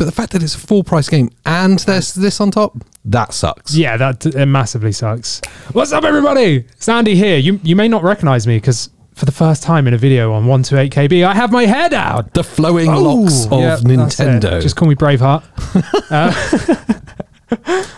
but the fact that it's a full price game and there's this on top, that sucks. Yeah, that it massively sucks. What's up, everybody? It's Andy here. You may not recognize me because for the first time in a video on 128KB, I have my hair down. The flowing locks of Nintendo. Just call me Braveheart.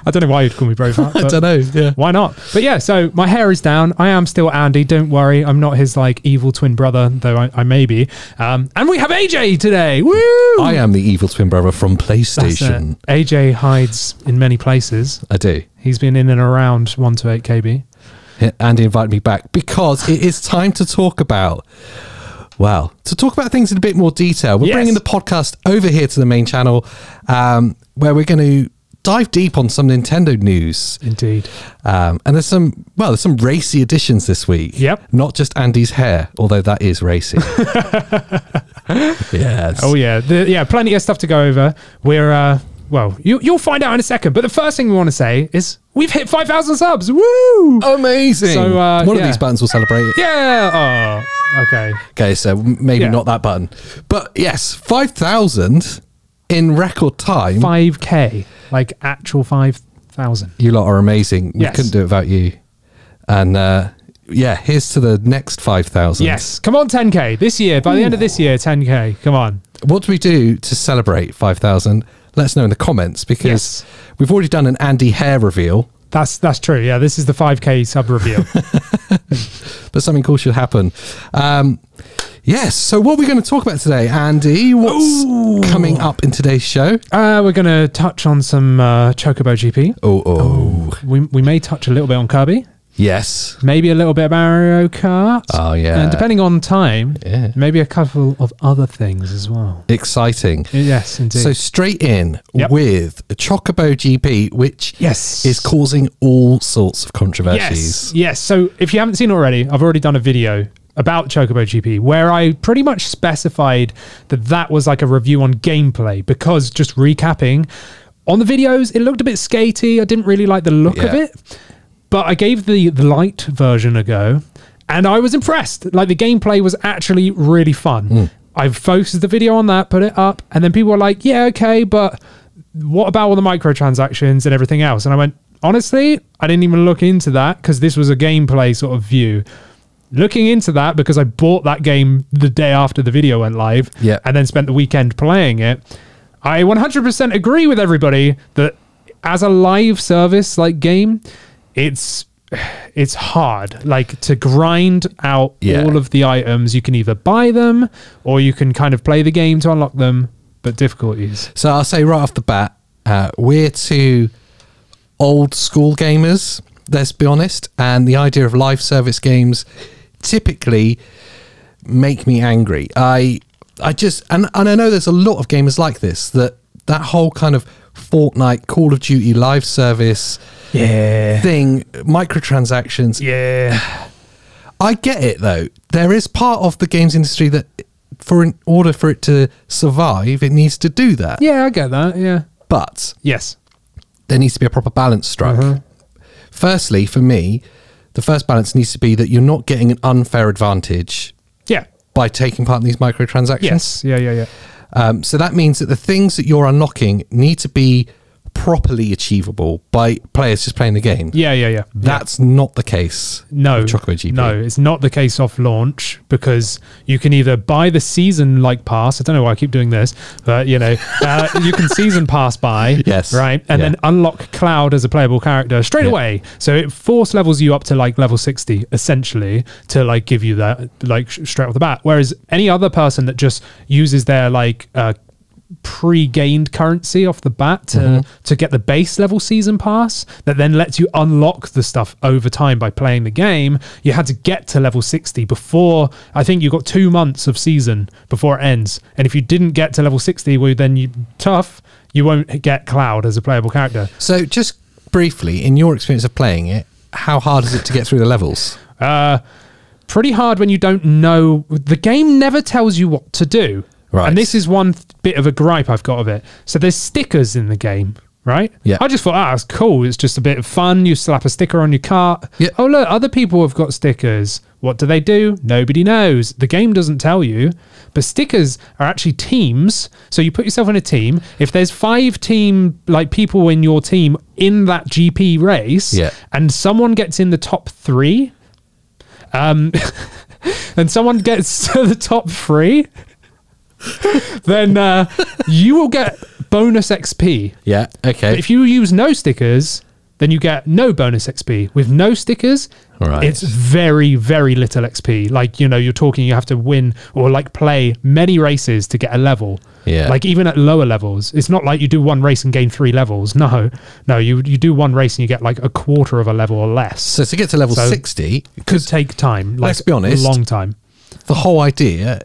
I don't know why you'd call me Braveheart. I don't know. Yeah. Why not? But yeah, so my hair is down. I am still Andy. Don't worry. I'm not his like evil twin brother, though I may be. And we have AJ today. Woo! I am the evil twin brother from PlayStation. AJ hides in many places. I do. He's been in and around 128KB. Andy invited me back because it is time to talk about, well, to talk about things in a bit more detail. We're bringing the podcast over here to the main channel where we're going to dive deep on some Nintendo news. Indeed. And there's some racy additions this week. Yep. Not just Andy's hair, although that is racy. Yes. Oh, yeah. Plenty of stuff to go over. We're, well, you'll find out in a second. But the first thing we want to say is we've hit 5,000 subs. Woo! Amazing. So, one of these buttons will celebrate it. Yeah. Oh, okay. Okay, so maybe not that button. But yes, 5,000 in record time. 5K. Like actual 5,000. You lot are amazing. We Yes. couldn't do it without you. And yeah, here's to the next 5,000. Yes. Come on, 10K. This year, by the end of this year, 10K. Come on. What do we do to celebrate 5,000? Let us know in the comments because we've already done an Andy hair reveal. That's true. Yeah, this is the 5K sub reveal. But something cool should happen. Yes, so what are we going to talk about today, Andy? What's coming up in today's show? We're going to touch on some Chocobo GP. We may touch a little bit on Kirby. Yes. Maybe a little bit of Mario Kart. Oh, yeah. And depending on time, maybe a couple of other things as well. Exciting. Yes, indeed. So straight in with Chocobo GP, which is causing all sorts of controversies. Yes. So if you haven't seen it already, I've already done a video about Chocobo GP where I pretty much specified that was like a review on gameplay, because just recapping on the videos, it looked a bit skatey. I didn't really like the look of it. But I gave the light version a go, and I was impressed. Like, the gameplay was actually really fun. I focused the video on that, put it up, and then people were like, yeah, okay, but what about all the microtransactions and everything else? And I went, honestly, I didn't even look into that because this was a gameplay sort of view. Looking into that, because I bought that game the day after the video went live and then spent the weekend playing it, I 100% agree with everybody that as a live service like game, it's hard, like, to grind out all of the items. You can either buy them or you can kind of play the game to unlock them, but difficulties. So I'll say right off the bat, we're two old school gamers, let's be honest, and the idea of live service games typically make me angry. I just, and I know there's a lot of gamers like this, that whole kind of Fortnite, Call of Duty live service thing, microtransactions. I get it though. There is part of the games industry that in order for it to survive, it needs to do that. Yeah, I get that. Yeah. But there needs to be a proper balance struck. Firstly, for me, the first balance needs to be that you're not getting an unfair advantage by taking part in these microtransactions. So that means that the things that you're unlocking need to be properly achievable by players just playing the game. That's not the case with Chocobo GP. No, it's not the case off launch, because you can either buy the season like pass. I don't know why I keep doing this, but you know, you can season pass by, right, and then unlock Cloud as a playable character straight away. So it force levels you up to like level 60 essentially to like give you that like straight off the bat. Whereas any other person that just uses their like pre-gained currency off the bat to get the base level season pass that then lets you unlock the stuff over time by playing the game, you had to get to level 60 before, I think you got 2 months of season before it ends, and if you didn't get to level 60, well, then you won't get Cloud as a playable character. So just briefly, in your experience of playing it, how hard is it to get through the levels? Pretty hard when you don't know. The game never tells you what to do. Right. And this is one bit of a gripe I've got of it. So there's stickers in the game, right? Yeah. I just thought, it's cool. It's just a bit of fun. You slap a sticker on your cart. Yeah. Oh, look, other people have got stickers. What do? Nobody knows. The game doesn't tell you. But stickers are actually teams. So you put yourself in a team. If there's 5 people in your team in that GP race, and someone gets in the top 3, and someone gets to the top 3, then you will get bonus XP. Yeah, okay. But if you use no stickers, then you get no bonus XP. With no stickers, it's very, very little XP. Like, you're talking, you have to win or like play many races to get a level. Yeah. Like even at lower levels, it's not like you do one race and gain 3 levels. No, you do one race and you get like a quarter of a level or less. So to get to level 60, it could take time. Like, let's be honest, a long time. The whole idea,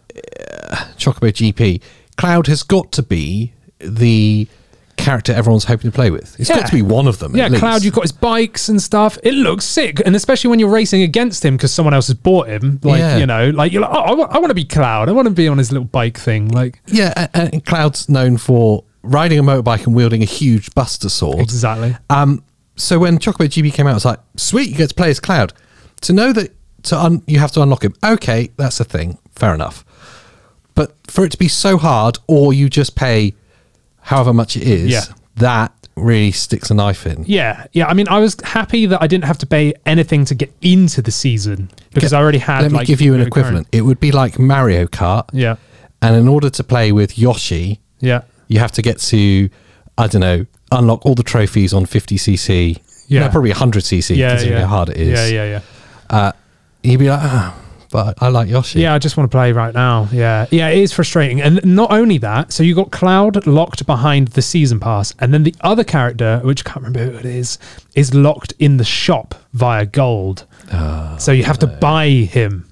Chocobo GP, Cloud has got to be the character everyone's hoping to play with. It's got to be one of them. Yeah, at least. Cloud, you've got his bikes and stuff. It looks sick, and especially when you're racing against him because someone else has bought him. Like you're like, oh, I want to be Cloud. I want to be on his little bike thing. Like, yeah, and Cloud's known for riding a motorbike and wielding a huge Buster sword. Exactly. So when Chocobo GP came out, it's like, sweet, you get to play as Cloud. To know that you have to unlock him. Okay, that's a thing. Fair enough. But for it to be so hard, or you just pay however much it is, that really sticks a knife in. Yeah. I mean, I was happy that I didn't have to pay anything to get into the season because I already had. Let me give you an equivalent. It would be like Mario Kart. Yeah. And in order to play with Yoshi, you have to get to, I don't know, unlock all the trophies on 50cc. Yeah, probably 100cc, considering how hard it is. Yeah. You'd be like, but I like Yoshi. Yeah, I just want to play right now. Yeah, it is frustrating. And not only that, so you got Cloud locked behind the season pass, and then the other character, which I can't remember who it is locked in the shop via gold. So you have to buy him,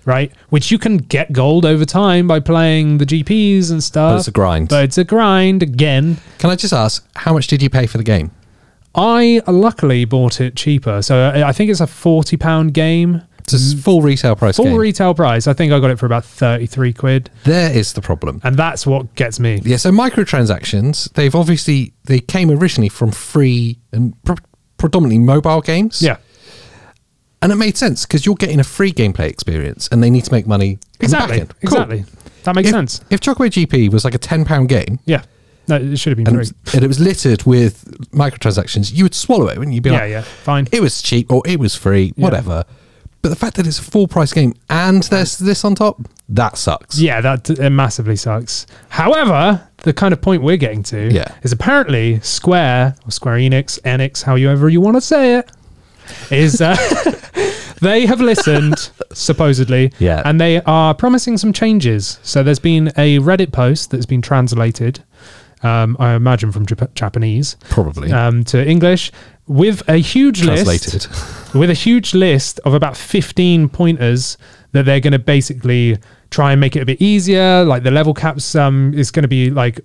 right? Which you can get gold over time by playing the GPs and stuff. But it's a grind. Again. Can I just ask, how much did you pay for the game? I luckily bought it cheaper. So I think it's a £40 game. It's a full retail price. Retail price. I think I got it for about 33 quid. There is the problem. And that's what gets me. Yeah, so microtransactions, they came originally from free and predominantly mobile games. Yeah. And it made sense because you're getting a free gameplay experience and they need to make money. Exactly. Cool. Exactly. That makes sense. If Chocobo GP was like a £10 game. Yeah. No, it should have been free. And it was littered with microtransactions, you would swallow it, wouldn't you? You'd be like, fine. It was cheap or it was free, whatever. But the fact that it's a full price game and there's this on top, that sucks. Yeah, that massively sucks. However, the kind of point we're getting to is apparently Square or Square Enix, however you want to say it, is they have listened, supposedly, and they are promising some changes. So there's been a Reddit post that's been translated, I imagine from Japanese, probably, to English, with a huge list, with a huge list of about 15 pointers that they're going to basically try and make it a bit easier. Like the level caps is going to be like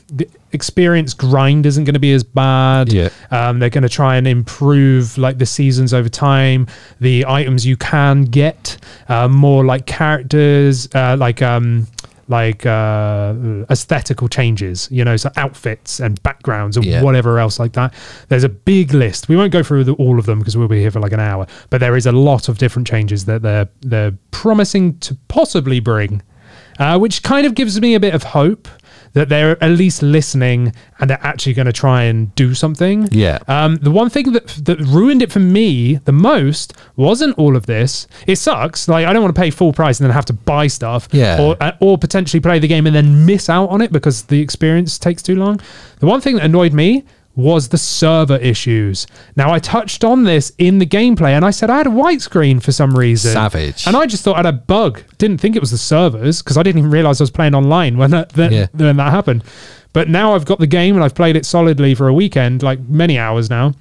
the experience grind isn't going to be as bad. Yeah. They're going to try and improve like the seasons over time. The items you can get more like characters, aesthetical changes, so outfits and backgrounds and whatever else like that. There's a big list. We won't go through all of them because we'll be here for like an hour, but there is a lot of different changes that they're promising to possibly bring, which kind of gives me a bit of hope that they're at least listening and they're actually going to try and do something. Yeah. The one thing that ruined it for me the most wasn't all of this. It sucks. Like, I don't want to pay full price and then have to buy stuff. Or potentially play the game and then miss out on it because the experience takes too long. The one thing that annoyed me was the server issues. Now, I touched on this in the gameplay and I said I had a white screen for some reason. Savage. And I just thought I had a bug. Didn't think it was the servers because I didn't even realize I was playing online when that happened. But now I've got the game and I've played it solidly for a weekend, like many hours now.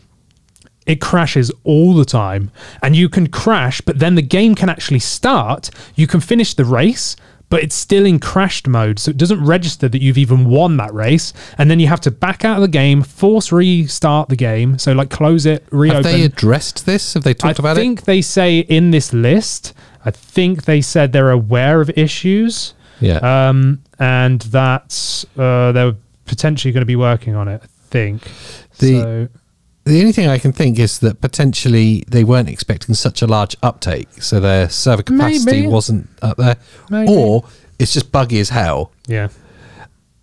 It crashes all the time. And you can crash, but then the game can actually start. You can finish the race, but it's still in crashed mode, so it doesn't register that you've even won that race. And then you have to back out of the game, force restart the game, so like close it, reopen. Have they addressed this? Have they talked about it? I think they say in this list, I think they said they're aware of issues. Yeah. And that they're potentially going to be working on it. I think. The only thing I can think is that potentially they weren't expecting such a large uptake, so their server capacity wasn't up there. Maybe. Or it's just buggy as hell. Yeah.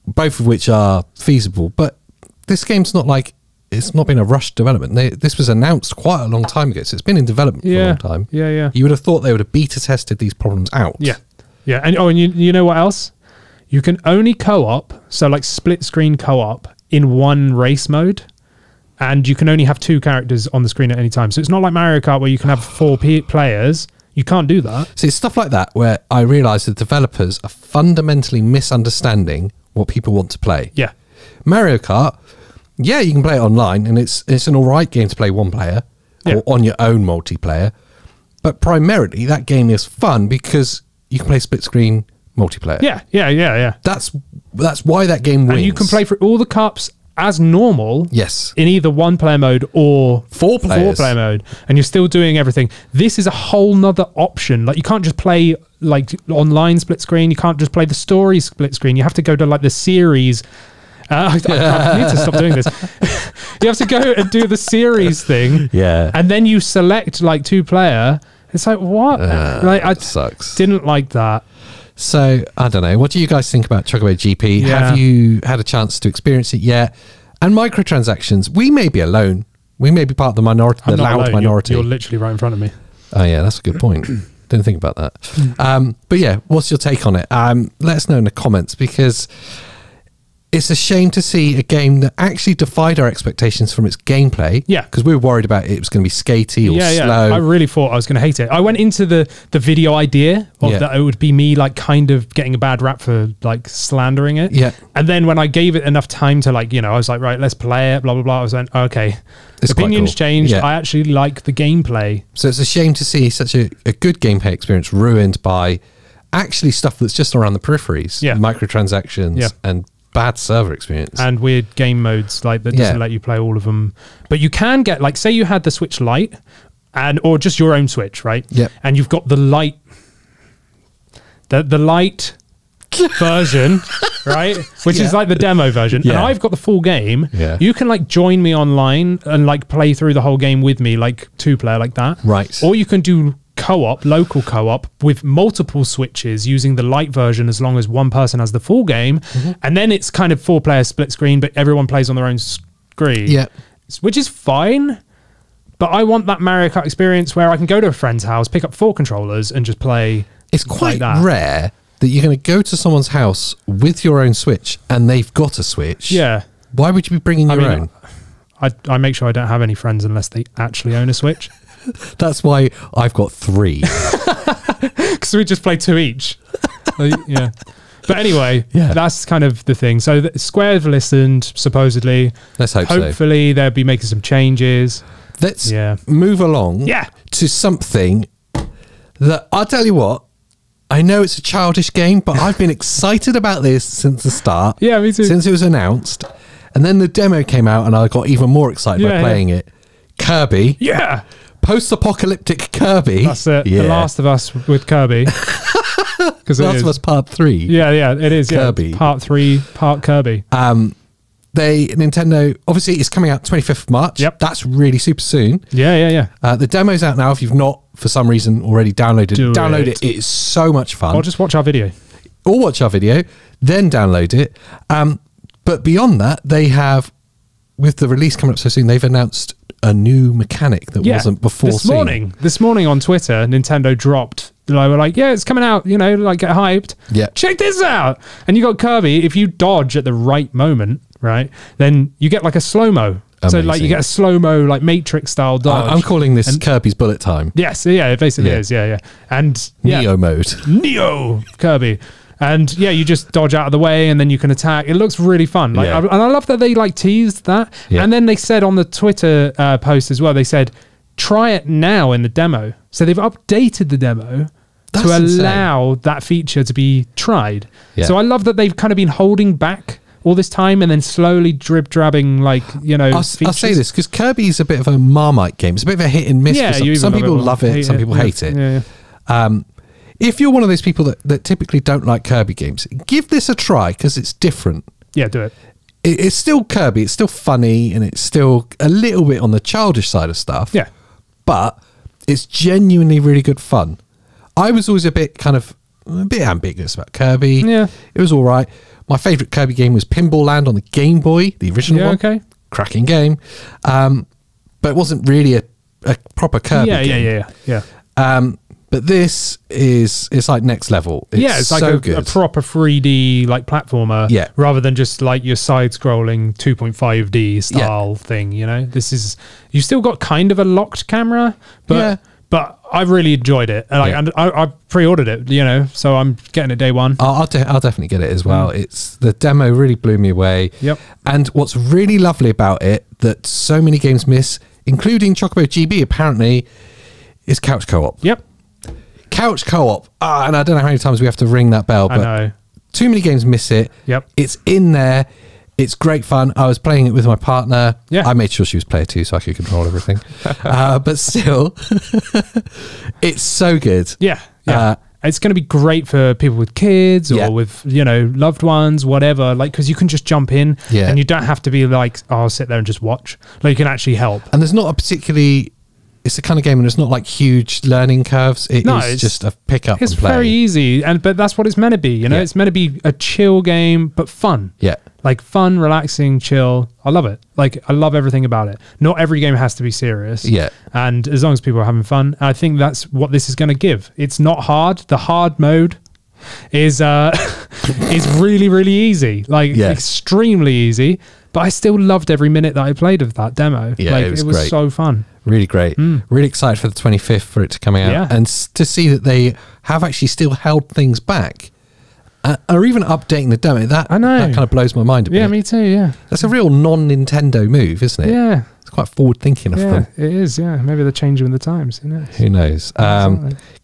Both of which are feasible, but this game's not like, it's not been a rushed development. This was announced quite a long time ago, so it's been in development for a long time. Yeah. You would have thought they would have beta tested these problems out. Yeah. And you know what else? You can only co-op, so like split screen co-op in one race mode. And you can only have 2 characters on the screen at any time. So it's not like Mario Kart where you can have 4 players. You can't do that. So it's stuff like that where I realise the developers are fundamentally misunderstanding what people want to play. Yeah. Mario Kart, yeah, you can play it online, and it's an all right game to play one player or on your own multiplayer. But primarily, that game is fun because you can play split screen multiplayer. Yeah. That's why that game wins. And you can play for all the cups as normal, yes, in either 1-player mode or 4-player mode, and you're still doing everything. This is a whole nother option. Like, you can't just play like online split screen. You can't just play the story split screen. You have to go to like the series. I need to stop doing this. You have to go and do the series thing, and then you select like 2-player. It's like, what? Sucks. Didn't like that. So, I don't know. What do you guys think about Chocobo GP? Yeah. Have you had a chance to experience it yet? And microtransactions, we may be alone. We may be part of the minority, the loud alone. minority. You're literally right in front of me. Oh, yeah, that's a good point. Didn't think about that. But yeah, what's your take on it? Let us know in the comments, because it's a shame to see a game that actually defied our expectations from its gameplay. Yeah. Because we were worried about it was going to be skatey or slow. I really thought I was going to hate it. I went into the video idea of that it would be me like kind of getting a bad rap for like slandering it. Yeah. And then when I gave it enough time to like, I was like, right, let's play it, blah, blah, blah. I was like, okay. It's opinions cool. changed. Yeah. I actually like the gameplay. So it's a shame to see such a good gameplay experience ruined by actually stuff that's just around the peripheries. Yeah. Microtransactions and bad server experience. And weird game modes like that doesn't let you play all of them. But you can get, like, say you had the Switch Lite or just your own Switch, right? Yep. And you've got the Lite version, right? Which is like the demo version. Yeah. And I've got the full game. Yeah. You can like join me online and like play through the whole game with me, like 2-player like that. Right. Or you can do co-op, local co-op with multiple switches using the light version as long as one person has the full game. And then it's kind of 4-player split screen, but everyone plays on their own screen. Yeah. Which is fine. But I want that Mario Kart experience where I can go to a friend's house, pick up 4 controllers and just play. It's quite like rare that you're going to go to someone's house with your own Switch and they've got a Switch. Yeah. Why would you be bringing your own? I make sure I don't have any friends unless they actually own a Switch. That's why I've got 3. Because we just play 2 each. Yeah. But anyway, that's kind of the thing. So Square have listened, supposedly. Let's hope Hopefully they'll be making some changes. Let's move along to something that, I'll tell you what, I know it's a childish game, but I've been excited about this since the start. Yeah, me too. Since it was announced. And then the demo came out and I got even more excited by playing it. Kirby. Yeah. Post-apocalyptic Kirby. That's it. Yeah. The Last of Us with Kirby. Last of Us Part 3. Yeah, it is. Kirby. Yeah. Part 3, part Kirby. Nintendo, obviously it's coming out 25th of March. Yep. That's really super soon. Yeah. The demo's out now. If you've not, for some reason, already downloaded it, download it. It is so much fun. Or just watch our video. Or watch our video, then download it. But beyond that, they have, with the release coming up so soon, they've announced a new mechanic that wasn't before seen. This morning on Twitter, Nintendo dropped, they were like, yeah, it's coming out, like get hyped. Yeah. Check this out. And you got Kirby, if you dodge at the right moment, right, then you get like a slow-mo. So like you get a slow-mo, like Matrix style dodge. I'm calling this Kirby's bullet time. Yes, it basically is, yeah. And Neo mode. Neo Kirby. And yeah, you just dodge out of the way and then you can attack. It looks really fun. And I love that they like teased that. Yeah. And then they said on the Twitter post as well, they said, try it now in the demo. So they've updated the demo to allow that feature to be tried. Yeah. So I love that they've kind of been holding back all this time and then slowly drib-drabbing I'll say this, because Kirby's a bit of a Marmite game. It's a bit of a hit and miss. Yeah, some people love it, some people hate it. Yeah. If you're one of those people that typically don't like Kirby games, give this a try because it's different. Yeah, do it. it's still Kirby. It's still funny, and it's still a little bit on the childish side of stuff. Yeah. But it's genuinely really good fun. I was always a bit ambiguous about Kirby. Yeah. It was all right. My favourite Kirby game was Pinball Land on the Game Boy, the original one. Okay. Cracking game. But it wasn't really a proper Kirby game. Yeah. But this it's like next level. It's like so a good. proper 3D like platformer, rather than just like your side-scrolling 2.5D style thing. You know, you still got kind of a locked camera, but I really enjoyed it. And I pre-ordered it, you know, so I'm getting it day one. I'll definitely get it as well. It's the demo really blew me away. Yep. And what's really lovely about it that so many games miss, including Chocobo GB, apparently, is couch co-op. Yep. Couch co-op. And I don't know how many times we have to ring that bell, but I know. Too many games miss it. Yep. It's in there. It's great fun. I was playing it with my partner. Yeah. I made sure she was player too, so I could control everything. But still, it's so good. Yeah. It's going to be great for people with kids or with, you know, loved ones, whatever. Like, because you can just jump in and you don't have to be like, oh, I'll sit there and just watch. Like, you can actually help. And there's not a particularly... It's the kind of game and it's not like huge learning curves. It's just a pick up and play. It's very easy, but that's what it's meant to be. You know, it's meant to be a chill game, but fun. Yeah. Like fun, relaxing, chill. I love it. Like, I love everything about it. Not every game has to be serious. Yeah. And as long as people are having fun, I think that's what this is going to give. It's not hard. The hard mode is really, really easy. Like, extremely easy. But I still loved every minute that I played of that demo. Yeah, like, it was great. great. So fun. Really great. Really excited for the 25th for it to come out. And to see that they have actually still held things back. Or even updating the demo. That kind of blows my mind a bit. Yeah, me too, yeah. That's a real non-Nintendo move, isn't it? Yeah. It's quite forward-thinking of them. Yeah, it is, yeah. Maybe they're changing with the times. Who knows?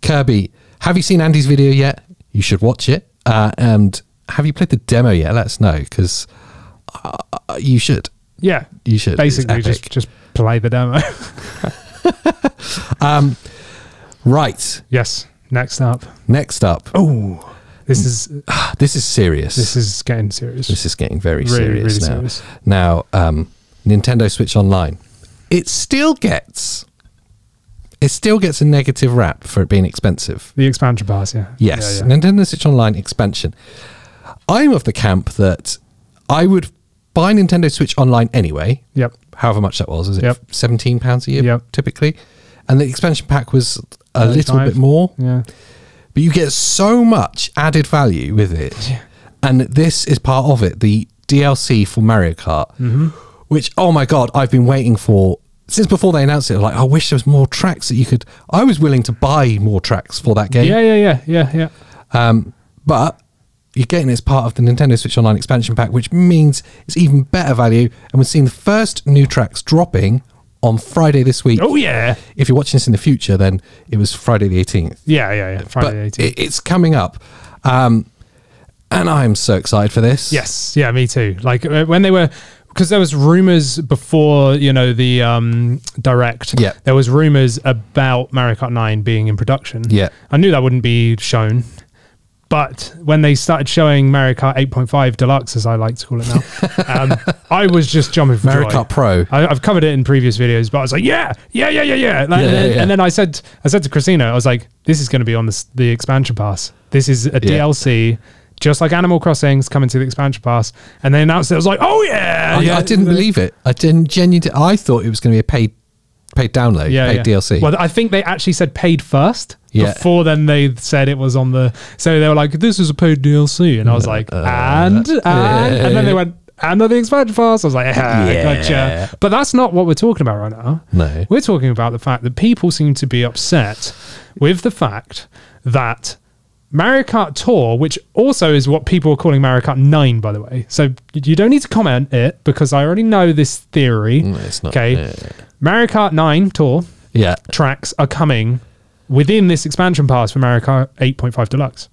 Kirby, have you seen Andy's video yet? You should watch it. And have you played the demo yet? Let us know, because you should. Yeah. You should. Basically, just play the demo. Right. Yes. Next up. Oh, this is serious. This is getting serious. This is getting very really, serious really now. Serious. Now, Nintendo Switch Online, it still gets a negative rap for it being expensive. The expansion pass, yeah. Yes, Nintendo Switch Online expansion. I'm of the camp that I would buy Nintendo Switch Online anyway. Yep. However much that was it £17 a year typically? And the expansion pack was a little bit more. Yeah. But you get so much added value with it. Yeah. And this is part of it, the DLC for Mario Kart, which, oh my God, I've been waiting for since before they announced it. Like, I wish there was more tracks that you could... I was willing to buy more tracks for that game. Yeah. But you're getting it as part of the Nintendo Switch Online expansion pack, which means it's even better value. And we're seeing the first new tracks dropping on Friday this week. Oh, yeah. If you're watching this in the future, then it was Friday the 18th. Yeah. Friday the 18th. It's coming up. And I'm so excited for this. Yes. Yeah, me too. Like, when they were... Because there was rumors before, you know, the Direct. Yeah. There was rumors about Mario Kart 9 being in production. Yeah. I knew that wouldn't be shown. But when they started showing Mario Kart 8.5 Deluxe, as I like to call it now, I was just jumping for Mario joy. Kart Pro. I've covered it in previous videos, but I was like, yeah. And then I said to Christina, I was like, this is going to be on the expansion pass. This is a DLC, just like Animal Crossing's coming to the expansion pass. And they announced it. I was like, oh yeah. I didn't believe it. I didn't genuinely. I thought it was going to be a paid download, paid DLC. Well, I think they actually said paid first. Before then they said it was on the... So they were like, this is a paid DLC. And I was like, and then they went, and on the expansion pass. I was like, gotcha. But that's not what we're talking about right now. No. We're talking about the fact that people seem to be upset with the fact that Mario Kart Tour, which also is what people are calling Mario Kart 9, by the way. So you don't need to comment it because I already know this theory. No, it's not. Okay. Mario Kart 9 Tour tracks are coming within this expansion pass for Mario Kart 8.5 Deluxe.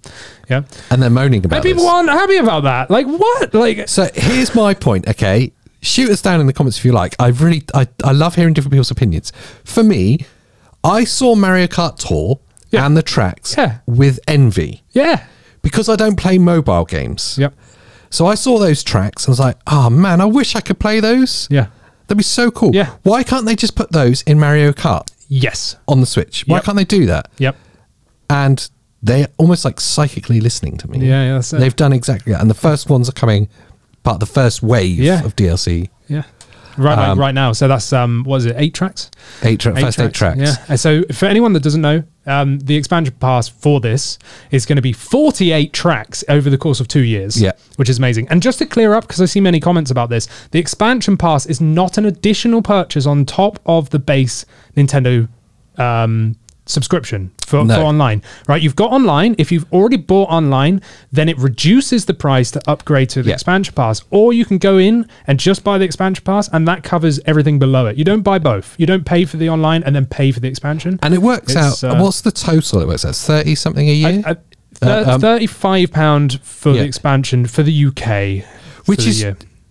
Yeah. And they're moaning about it. People aren't happy about that. Like, what? Like, so here's my point, okay? Shoot us down in the comments if you like. I love hearing different people's opinions. For me, I saw Mario Kart Tour and the tracks with envy. Yeah. Because I don't play mobile games. Yep. So I saw those tracks. I was like, oh man, I wish I could play those. Yeah. That'd be so cool. Yeah. Why can't they just put those in Mario Kart Yes. on the Switch? Why can't they do that? Yep. And they're almost like psychically listening to me. Yeah, that's it. They've done exactly that. And the first ones are coming, part of the first wave of DLC. Yeah. Right now. So that's, what is it, 8 tracks? Eight tracks. Yeah. And so for anyone that doesn't know, the expansion pass for this is going to be 48 tracks over the course of 2 years. Yeah. Which is amazing. And just to clear up, because I see many comments about this, the expansion pass is not an additional purchase on top of the base Nintendo subscription for online, right? You've got online. If you've already bought online, then it reduces the price to upgrade to the expansion pass, or you can go in and just buy the expansion pass, and that covers everything below it. You don't buy both. You don't pay for the online and then pay for the expansion. And it works out. What's the total? It works out 30 something a year. £35 for the expansion for the UK, which is,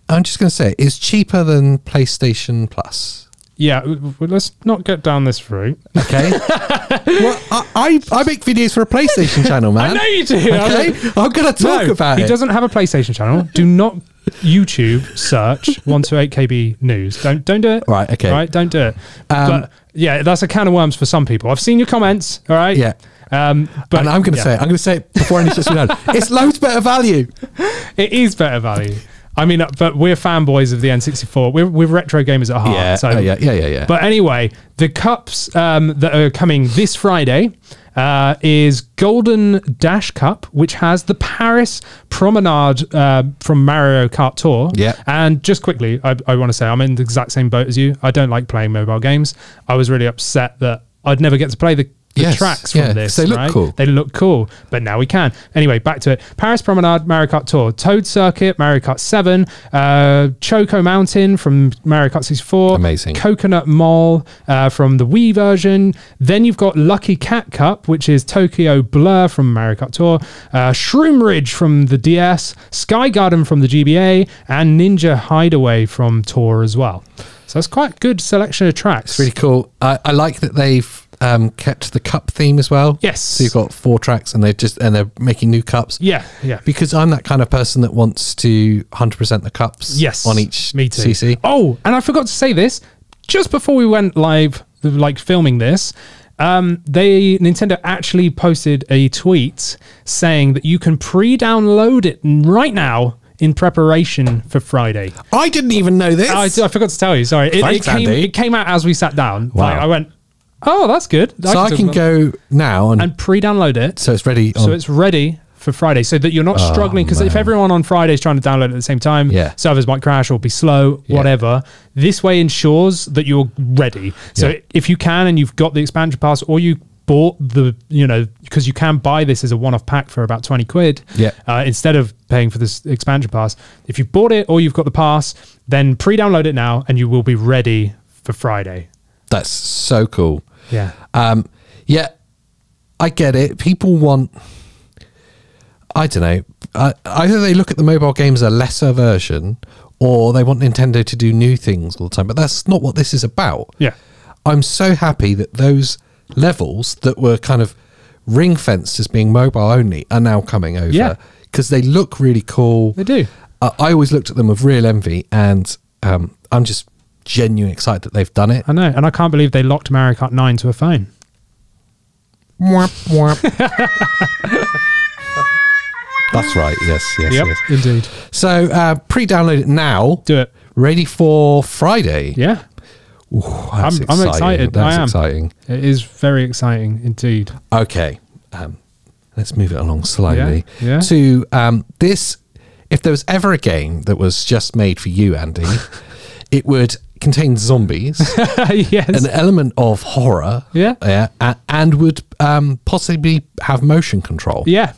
I'm just going to say, is cheaper than PlayStation Plus. Yeah, well, let's not get down this route. Okay. Well, I make videos for a PlayStation channel, man. I know you do. Okay. I'm going to talk about it. He doesn't have a PlayStation channel. Do not YouTube search 128KB news. Don't do it. Right. Okay. All right. Don't do it. But yeah, that's a can of worms for some people. I've seen your comments. All right. Yeah. But and I'm going to say it before any shuts me down. It's loads better value. It is better value. I mean, but we're fanboys of the N64. We're retro gamers at heart. Yeah, so, yeah. But anyway, the cups that are coming this Friday is Golden Dash Cup, which has the Paris Promenade from Mario Kart Tour. Yeah. And just quickly, I want to say I'm in the exact same boat as you. I don't like playing mobile games. I was really upset that I'd never get to play the tracks from this. They look cool. They look cool, but now we can. Anyway, back to it. Paris Promenade, Mario Kart Tour, Toad Circuit, Mario Kart 7, Choco Mountain from Mario Kart 64. Amazing. Coconut Mall from the Wii version. Then you've got Lucky Cat Cup, which is Tokyo Blur from Mario Kart Tour, Shroom Ridge from the DS, Sky Garden from the GBA, and Ninja Hideaway from Tour as well. So that's quite a good selection of tracks. It's really cool. I like that they've kept the cup theme as well. Yes. So you've got 4 tracks and they're making new cups. Yeah. Because I'm that kind of person that wants to 100% the cups on each me too. CC. Oh, and I forgot to say this just before we went live, like filming this. Nintendo actually posted a tweet saying that you can pre-download it right now in preparation for Friday. I didn't even know this. I forgot to tell you. Sorry. It came out as we sat down. Wow. Like, I went, oh, that's good. So I can go now and pre-download it. So it's ready. So it's ready for Friday, so that you're not struggling. Because if everyone on Friday is trying to download it at the same time, servers might crash or be slow, whatever. This way ensures that you're ready. So if you can, and you've got the expansion pass, or you bought the, because you can buy this as a one-off pack for about 20 quid instead of paying for this expansion pass. If you've bought it or you've got the pass, then pre-download it now and you will be ready for Friday. That's so cool. Yeah. I get it. People want, I don't know, either they look at the mobile game as a lesser version, or they want Nintendo to do new things all the time. But that's not what this is about. Yeah. I'm so happy that those levels that were kind of ring fenced as being mobile only are now coming over, because they look really cool. They do. I always looked at them with real envy, and I'm just genuinely excited that they've done it. I know, and I can't believe they locked Mario Kart 9 to a phone. That's right. Yes. Indeed. So pre-download it now. Do it. Ready for Friday. Yeah. Ooh, I'm excited. That's I am. exciting. It is very exciting indeed. Okay. Let's move it along slowly. Yeah. To this, if there was ever a game that was just made for you, Andy, it would contain zombies, yes, an element of horror, and would possibly have motion control. Yeah.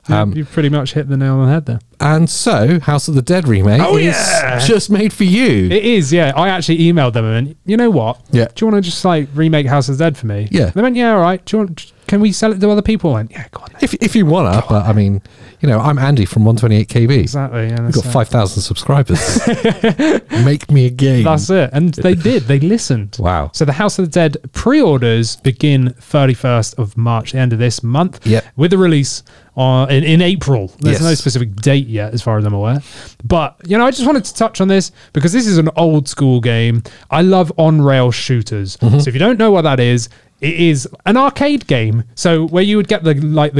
You pretty much hit the nail on the head there. And so, House of the Dead remake is just made for you. It is, yeah. I actually emailed them and went, you know what? Yeah. Do you want to just like remake House of the Dead for me? Yeah. They went, yeah, all right. Can can we sell it to other people? I went, yeah, go on then. If you want to, but I mean, you know, I'm Andy from 128 KB. Exactly. Yeah, We've got 5,000 subscribers. Make me a game. That's it. And they did. They listened. Wow. So the House of the Dead pre-orders begin 31st of March, the end of this month, Yep. with the release in April. There's Yes. no specific date yet, as far as I'm aware. But, you know, I just wanted to touch on this because this is an old school game. I love on-rail shooters. So if you don't know what that is, it is an arcade game. So where you would get the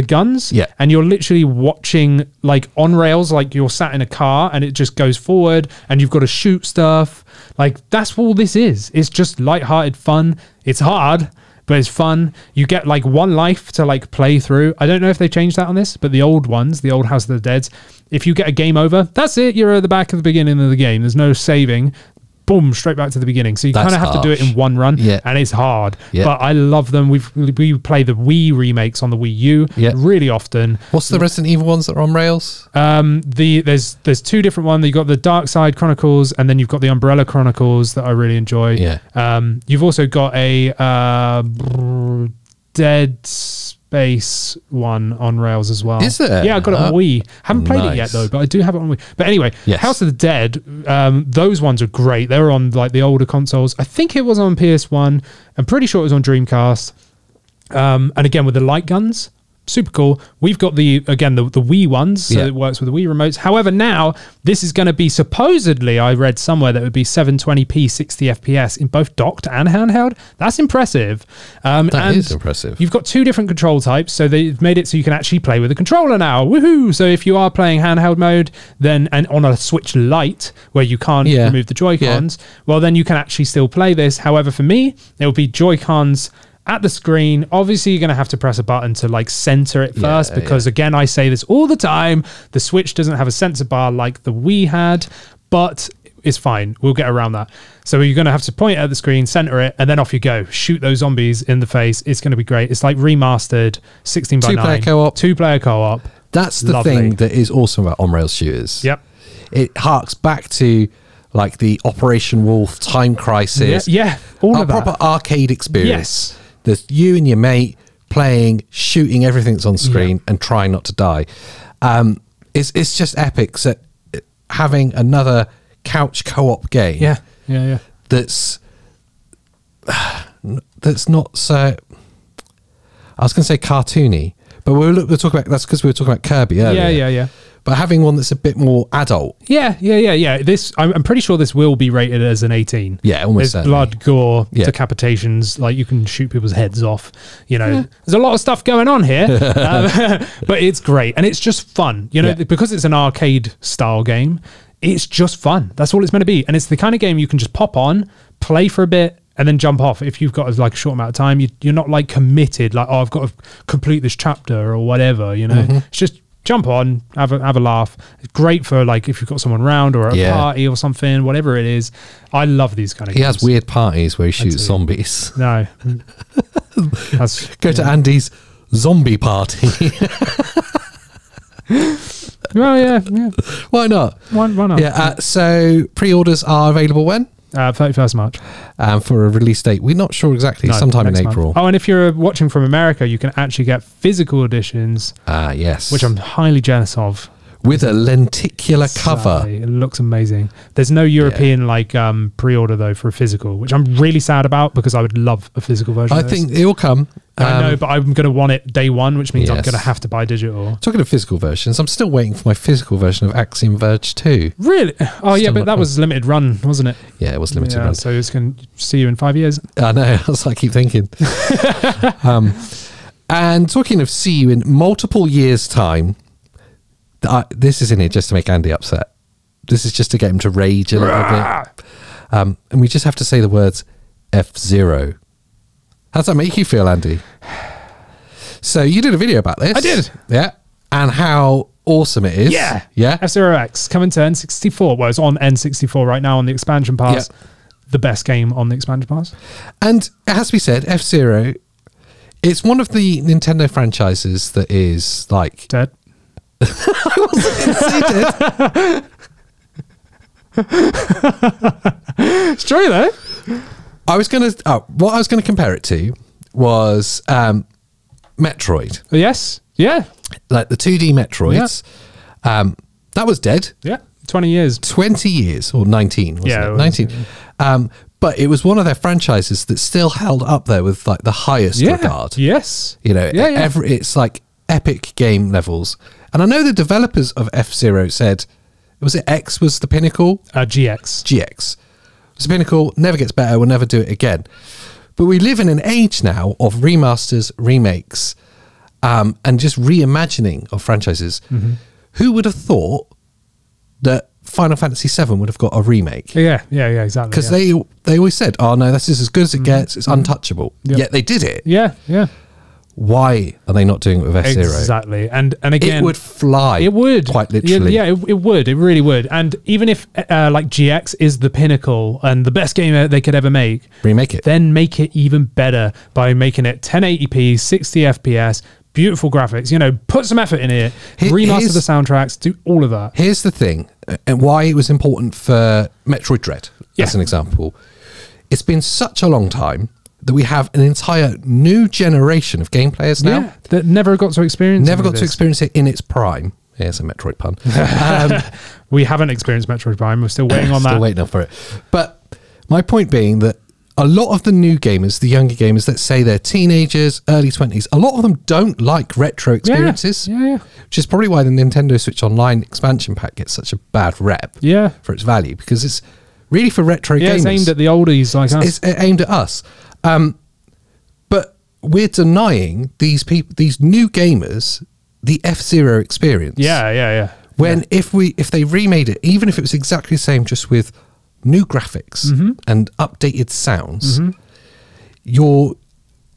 guns, Yeah. and you're literally watching like on rails, like you're sat in a car and it just goes forward and you've got to shoot stuff. Like that's all this is. It's just lighthearted fun. It's hard, but it's fun. You get like one life to like play through. I don't know if they changed that on this, but the old ones, the old House of the Dead, if you get a game over, that's it. You're at the back of the beginning of the game. There's no saving. Boom, straight back to the beginning. So you kind of have to do it in one run, and it's hard. Yeah. But I love them. We play the Wii remakes on the Wii U really often. What's the Resident Evil ones that are on rails? There's two different ones. You've got the Dark Side Chronicles, and then you've got the Umbrella Chronicles that I really enjoy. Yeah. You've also got a Dead Space one on rails as well. Is there? Yeah, I got it on Wii. Haven't played it yet though, but I do have it on Wii. But anyway, House of the Dead, those ones are great. They were on like the older consoles. I think it was on PS1. I'm pretty sure it was on Dreamcast. And again with the light guns. Super cool. We've got the Wii ones, so it works with the Wii remotes. However, now this is going to be supposedly, I read somewhere that it would be 720p 60 FPS in both docked and handheld. That's impressive. That is impressive. You've got two different control types, so they've made it so you can actually play with a controller now. Woohoo! So if you are playing handheld mode, then and on a Switch Lite where you can't remove the Joy-Cons, well then you can actually still play this. However, for me, it will be Joy-Cons at the screen. Obviously you're going to have to press a button to like center it first, because again, I say this all the time, the Switch doesn't have a sensor bar like the Wii had, but it's fine, we'll get around that. So you're going to have to point it at the screen, center it, and then off you go, shoot those zombies in the face. It's going to be great. It's like remastered 16:9 two-player co-op. That's the thing that is awesome about on-rail shooters. It harks back to like the Operation Wolf, Time Crisis, all of that. Proper arcade experience. There's you and your mate playing, shooting everything that's on screen and trying not to die. It's just epic. So having another couch co-op game, that's not so. I was going to say cartoony, but we're talking about that's because we were talking about Kirby earlier. Yeah. But having one that's a bit more adult. Yeah. This, I'm pretty sure this will be rated as an 18. Yeah, almost There's blood, gore, decapitations. Like you can shoot people's heads off. You know, there's a lot of stuff going on here, but it's great and it's just fun. You know, because it's an arcade style game. It's just fun. That's all it's meant to be, and it's the kind of game you can just pop on, play for a bit, and then jump off. If you've got like a short amount of time, you're not like committed. Like, oh, I've got to complete this chapter or whatever. You know, it's just jump on, have a laugh. It's great for like if you've got someone around or a party or something, whatever it is. I love these kind of games. He has weird parties where he shoots zombies. No. Go to Andy's zombie party. Well, yeah. Why not? Why not? Yeah. So pre-orders are available when? 31st March. For a release date, we're not sure exactly. Sometime in April. Oh, and if you're watching from America, you can actually get physical editions. Yes. Which I'm highly jealous of. With a lenticular cover. It looks amazing. There's no European pre-order though for a physical, which I'm really sad about because I would love a physical version. I think it will come. I know, but I'm going to want it day one, which means I'm going to have to buy digital. Talking of physical versions, I'm still waiting for my physical version of Axiom Verge 2. Really? Oh, yeah, but that was limited run, wasn't it? Yeah, it was limited run. So it's going to see you in 5 years. I know, that's what I keep thinking. And talking of see you in multiple years' time, this is in here just to make Andy upset. This is just to get him to rage a little bit. And we just have to say the words F-Zero. How does that make you feel, Andy? So you did a video about this. I did. Yeah. And how awesome it is. Yeah. Yeah. F-Zero X coming to N64. Well, it's on N64 right now on the expansion pass. Yeah. The best game on the expansion pass. And it has to be said, F-Zero, it's one of the Nintendo franchises that is like... Dead. I wasn't going to say dead. It's true though. What I was going to compare it to was Metroid. Yes. Yeah. Like the 2D Metroids. That was dead. Yeah. 20 years. 20 years or 19, wasn't it? 19. But it was one of their franchises that still held up there with like the highest regard. Yes. You know, it's like epic game levels. And I know the developers of F-Zero said, was it X was the pinnacle? GX. GX. It's the pinnacle, never gets better, we'll never do it again. But we live in an age now of remasters, remakes, and just reimagining of franchises. Who would have thought that Final Fantasy VII would have got a remake? Yeah, exactly. Because they always said, oh no, this is as good as it gets, it's untouchable. Yet they did it. Yeah. Why are they not doing it with F-Zero? Exactly. And again, it would fly. It would. Quite literally. Yeah, it would. It really would. And even if like GX is the pinnacle and the best game they could ever make, remake it. Then make it even better by making it 1080p, 60 FPS, beautiful graphics, you know, put some effort in it, remaster the soundtracks, do all of that. Here's the thing, and why it was important for Metroid Dread, as an example. It's been such a long time that we have an entire new generation of game players now that never got to experience it in its prime. Yeah, it's a Metroid pun. We haven't experienced Metroid Prime. We're still waiting on that. Still waiting for it. But my point being that a lot of the new gamers, the younger gamers, let's say they're teenagers, early 20s, a lot of them don't like retro experiences. Yeah. Which is probably why the Nintendo Switch Online expansion pack gets such a bad rep for its value, because it's really for retro gamers. It's aimed at the oldies like us. It's aimed at us. But we're denying these people, these new gamers, the F-Zero experience. Yeah. When if they remade it, even if it was exactly the same, just with new graphics and updated sounds, you're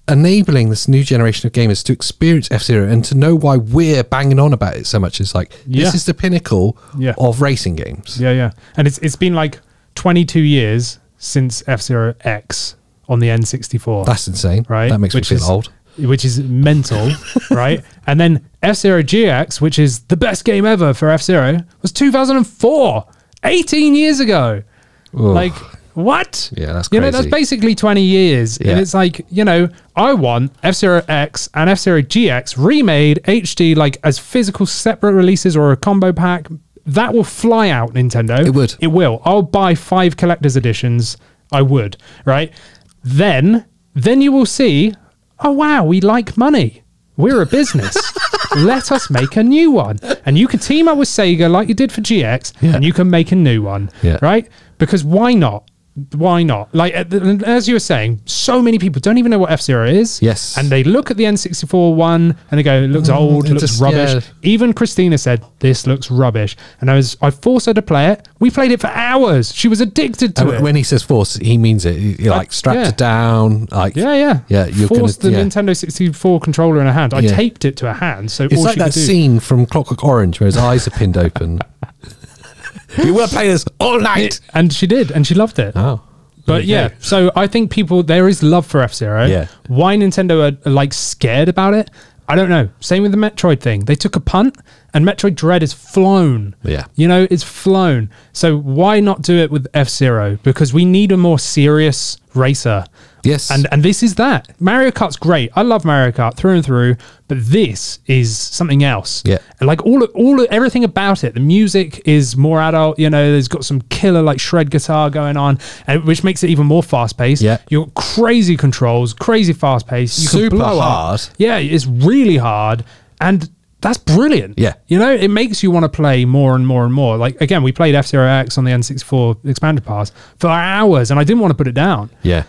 enabling this new generation of gamers to experience F-Zero and to know why we're banging on about it so much. It's like, this is the pinnacle of racing games. Yeah. And it's been like 22 years since F-Zero X on the N64. That's insane. Right? That makes me feel old. Which is mental, right? And then F-Zero GX, which is the best game ever for F-Zero, was 2004, 18 years ago. Ooh. Like, what? Yeah, that's crazy. You know, that's basically 20 years. Yeah. And it's like, you know, I want F-Zero X and F-Zero GX remade HD, like as physical separate releases or a combo pack. That will fly out, Nintendo. It would. It will. I'll buy 5 collector's editions. I would, right? Then you will see, oh, wow, we like money. We're a business. Let us make a new one. And you can team up with Sega like you did for GX, and you can make a new one, right? Because why not? Why not? Like, as you were saying, so many people don't even know what F-Zero is. Yes. And they look at the N64 one and they go, it looks old, it looks rubbish. Yeah. Even Christina said, this looks rubbish. And I forced her to play it. We played it for hours. She was addicted to it. When he says force, he means it. He like strapped it down. Like, yeah. You're forced the Nintendo 64 controller in her hand. I taped it to her hand. So it's all like she that could do. scene from Clockwork Orange where his eyes are pinned open. You will play this all night. And she did. And she loved it. Oh. But yeah, so I think there is love for F-Zero. Yeah. Why Nintendo are like scared about it, I don't know. Same with the Metroid thing. They took a punt and Metroid Dread is flown. Yeah. You know, it's flown. So why not do it with F-Zero? Because we need a more serious racer. Yes. And this is that. Mario Kart's great. I love Mario Kart through and through, but this is something else. Yeah. And like everything about it, the music is more adult, you know, there's got some killer like shred guitar going on, which makes it even more fast paced. Yeah. You've got crazy controls, crazy fast paced. You Super can blow hard. Up. Yeah, it's really hard. And that's brilliant. Yeah. You know, it makes you want to play more and more and more. Like, again, we played F-Zero X on the N64 expanded pass for hours and I didn't want to put it down. Yeah.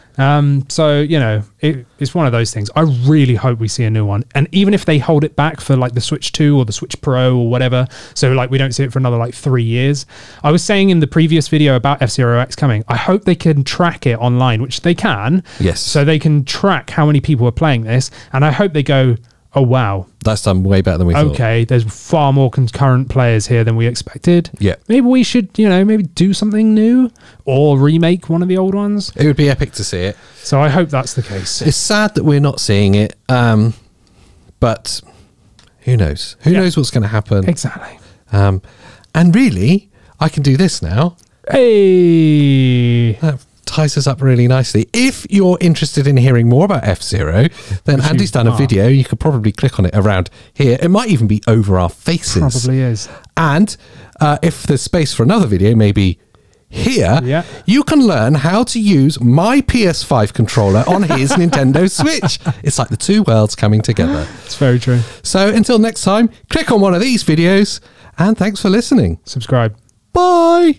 So, you know, it's one of those things. I really hope we see a new one. And even if they hold it back for like the Switch 2 or the Switch Pro or whatever, so like we don't see it for another like 3 years. I was saying in the previous video about F-Zero X coming, I hope they can track it online, which they can. Yes. So they can track how many people are playing this. And I hope they go, oh, wow. That's done way better than we thought. Okay, there's far more concurrent players here than we expected. Yeah. Maybe we should, you know, maybe do something new or remake one of the old ones. It would be epic to see it. So I hope that's the case. It's sad that we're not seeing it, but who knows? Who knows what's going to happen? Exactly. And really, I can do this now. Hey. That ties us up really nicely. If you're interested in hearing more about F-Zero, then Andy's done a video. You could probably click on it around here. It might even be over our faces. Probably is. And if there's space for another video, maybe here, you can learn how to use my PS5 controller on his Nintendo Switch. It's like the two worlds coming together. It's very true. So until next time, click on one of these videos, and thanks for listening. Subscribe. Bye.